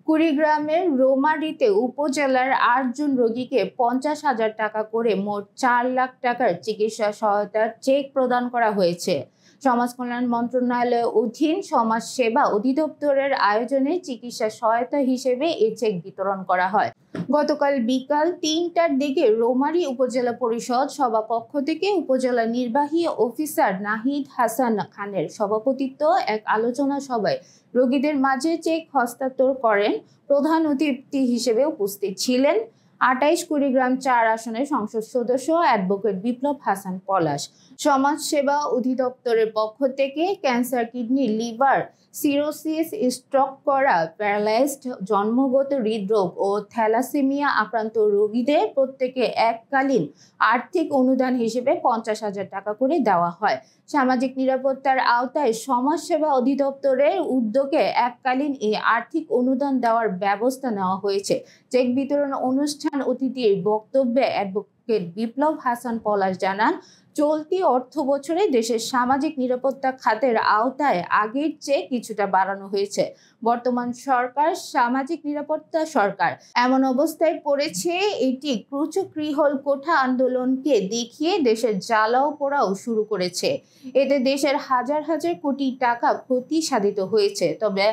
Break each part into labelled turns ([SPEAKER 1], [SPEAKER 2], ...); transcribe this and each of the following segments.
[SPEAKER 1] কুড়িগ্রামের রৌমারীতে উপজেলার ৮ জন রোগীকে ৫০,০০০ টাকা করে মোট ৪ লাখ টাকার চিকিৎসা সহায়তার চেক প্রদান করা হয়েছে। সমাজ কল্যাণ মন্ত্রণালয়ের অধীন সমাজ সেবা অধিদপ্তরের আয়োজনে চিকিৎসা সহায়তা হিসেবে এই চেক বিতরণ করা হয়। গতকাল বিকাল ৩টার দিকে রৌমারী উপজেলা পরিষদ সভাকক্ষ থেকে উপজেলা নির্বাহী অফিসার নাহিদ হাসান খানের সভাপতিত্বে এক আলোচনা সভায় রোগীদের মাঝে চেক হস্তান্তর করেন। প্রধান অতিথি হিসেবে উপস্থিত ছিলেন ২৮ কুড়িগ্রাম ৪ আসনের সংসদ সদস্য অ্যাডভোকেট বিপ্লব হাসান পলাশ। সমাজ সেবা অধিদপ্তরের পক্ষ থেকে cancer, kidney, liver cirrhosis, stroke করা, প্যারালাইজড, জন্মগত হৃদরোগ ও থ্যালাসেমিয়া আক্রান্ত রোগীদের প্রত্যেকে এককালীন আর্থিক অনুদান হিসেবে ৫০,০০০ টাকা করে দেওয়া হয়। সামাজিক নিরাপত্তার আওতায় সমাজ সেবা অধিদপ্তরের উদ্যোগে এককালীন এই আর্থিক অনুদান দেওয়ার ব্যবস্থা নেওয়া হয়েছে। চেক বিতরণ অনুষ্ঠান অতিথির বক্তব্যে অ্যাডভোকেট বিপ্লব হাসান পলাশ জানান, চলতি অর্থ বছরে দেশের সামাজিক নিরাপত্তা খাতের আওতায় আগের চেয়ে কিছুটা বাড়ানো হয়েছে। বর্তমান সরকার সামাজিক নিরাপত্তা সরকার, এমন অবস্থায় পড়েছে এটি ক্রুচক্রিহল কোঠা আন্দোলনকে দেখিয়ে দেশের জ্বালাও পোড়াও শুরু করেছে। এতে দেশের হাজার হাজার কোটি টাকা ক্ষতি সাধিত হয়েছে। তবে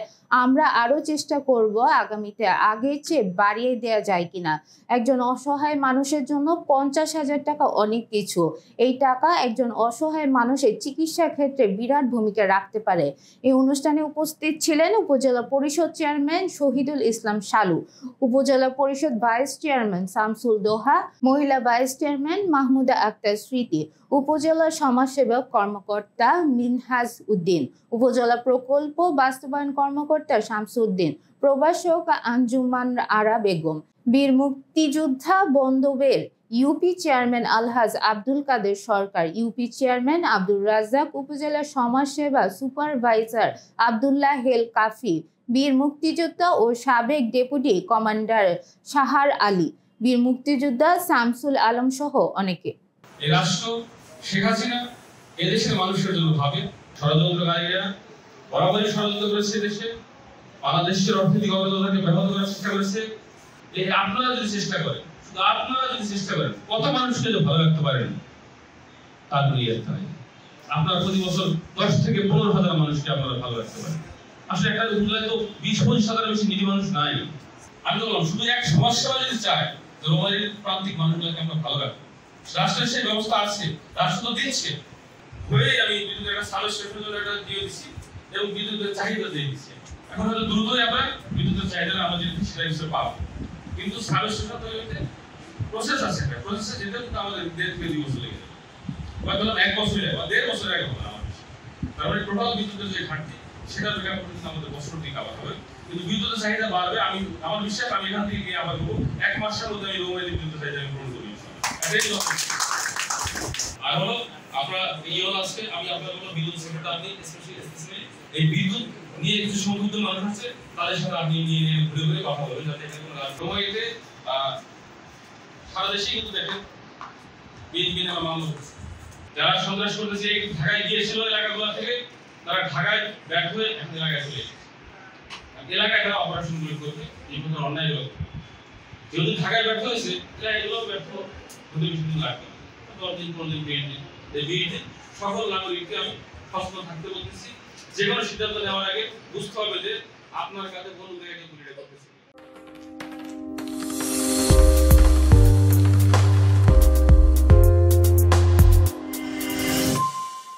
[SPEAKER 1] আমরা আরো চেষ্টা করব আগামীতে আগের চেয়ে বাড়িয়ে দেওয়া যায় কিনা। একজন অসহায় মানুষের জন্য ৫০,০০০ টাকা অনেক কিছু। এই টাকা একজন অসহায় মানুষের চিকিৎসা ক্ষেত্রে বিরাট ভূমিকা রাখতে পারে। এই অনুষ্ঠানে উপস্থিত ছিলেন উপজেলা পরিষদ চেয়ারম্যান শহীদুল ইসলাম শালু, উপজেলা পরিষদ ভাইস চেয়ারম্যান শামসুল দোহা, মহিলা ভাইস চেয়ারম্যান মাহমুদা আক্তার স্মৃতি, উপজেলা সমাজসেবক কর্মকর্তা মিনহাজ উদ্দিন, উপজেলা প্রকল্প বাস্তবায়ন কর্মকর্তা শামসুদ্দিন, প্রভাষক আঞ্জুমান আরা বেগম, বীর মুক্তিযোদ্ধা বন্দবের ইউপি চেয়ারম্যান আলহাজ আব্দুল কাদের সরকার, ইউপি চেয়ারম্যান আব্দুর রাজ্জাক, উপজেলা সমাজসেবা সুপারভাইজার আব্দুল্লাহ হেল কাফি, বীর মুক্তিযোদ্ধা ও সাবেক ডেপুটি কমান্ডার সাহার আলী, বীর মুক্তিযোদ্ধা শামসুল আলম সহ অনেকে।
[SPEAKER 2] এই রাষ্ট্র শেখ হাসিনা এদেশের মানুষের জন্য ভাবে। ষড়যন্ত্রকারীরা বরাবরই ষড়যন্ত্র করেছে, দেশে বাংলাদেশের অর্থনৈতিক অগ্রগতিকে ব্যাহত করার চেষ্টা করেছে। আপনারা যদি চেষ্টা করেন, শুধু আপনারা যদি চেষ্টা করেন, কত মানুষকে ভালো রাখতে পারেন তার একটা নাই। আপনারা প্রতি বছর ১০ থেকে ১৫,০০০ মানুষকে আপনারা ভালো রাখতে পারেন। আসলে একটা উপজেলায় তো ২০-২৫,০০০ বেশি নিরীহ মানুষ নাই। আমি বললাম শুধু এক সমাজসেবা যদি চাই, রৌমারীর প্রান্তিক মানুষগুলোকে আমরা ভালো রাখবো। রাষ্ট্রের সেই ব্যবস্থা আছে, রাষ্ট্র তো দিচ্ছে। হয়েই আমি বিদ্যুতের একটা সার্ভিস স্টেশনের জন্য একটা দিয়ে দিচ্ছি এবং বিদ্যুতের চাহিদা দিয়ে দিচ্ছি। এখন হয়তো দ্রুতই আমরা বিদ্যুতের চাহিদা আমাদের সেটা হিসেবে পাবো, কিন্তু সার্ভিস স্টেশন তৈরিতে প্রসেস আছে। প্রসেসে যেতে কিন্তু আমাদের ১.৫ থেকে ২ বছর লেগে যাবে, হয়তো ১ বছর লাগে বা ১.৫ বছর আগে হবে আমাদের। তার মানে টোটাল বিদ্যুতের যে ঘাটতি সেটা মেকআপ করতে আমাদের বছরটি কাভার হবে, কিন্তু বিদ্যুতের চাহিদা বাড়বে। আমি আমার বিশ্বাস আমি এখান থেকে গিয়ে আবার বলবো ১ মাসের মধ্যে আমি রৌমারীর বিদ্যুতের চাহিদা আমি পূরণ করি। আর হলো আপনারা ইওল আছে, আমি আপনাদের কোনো বিদ্যুৎ সেক্টরটা আপনি স্পেশালি এই বিদ্যুৎ নিয়ে কিছু সংযুক্ত মানুষ আছে, তাদের সাথে আপনি নিয়ে ঘুরে ঘুরে কথা বলবেন, যাতে এখানে কোনো রৌমারীতে সারা দেশে কিন্তু দেখেন বিএনপি নামে মামলা হচ্ছে। যারা সন্ত্রাস করতেছে ঢাকায় গিয়েছিল এলাকাগুলো থেকে, তারা ঢাকায় ব্যর্থ হয়ে এখন এলাকায় চলে এসেছে। এলাকায় তারা অপারেশনগুলো করবে, এই প্রকার অন্যায়গুলো করবে। যেহেতু ঢাকায় ব্যর্থ হয়েছে, এগুলো ব্যর্থ হতে বেশি দিন লাগবে না। ১০ দিন ১৫ দিন বিএনপি সকল নাগরিককে আমি সচেতন থাকতে বলতেছি। যে কোনো সিদ্ধান্ত নেওয়ার আগে বুঝতে হবে যে আপনার কাছে কোন জায়গায়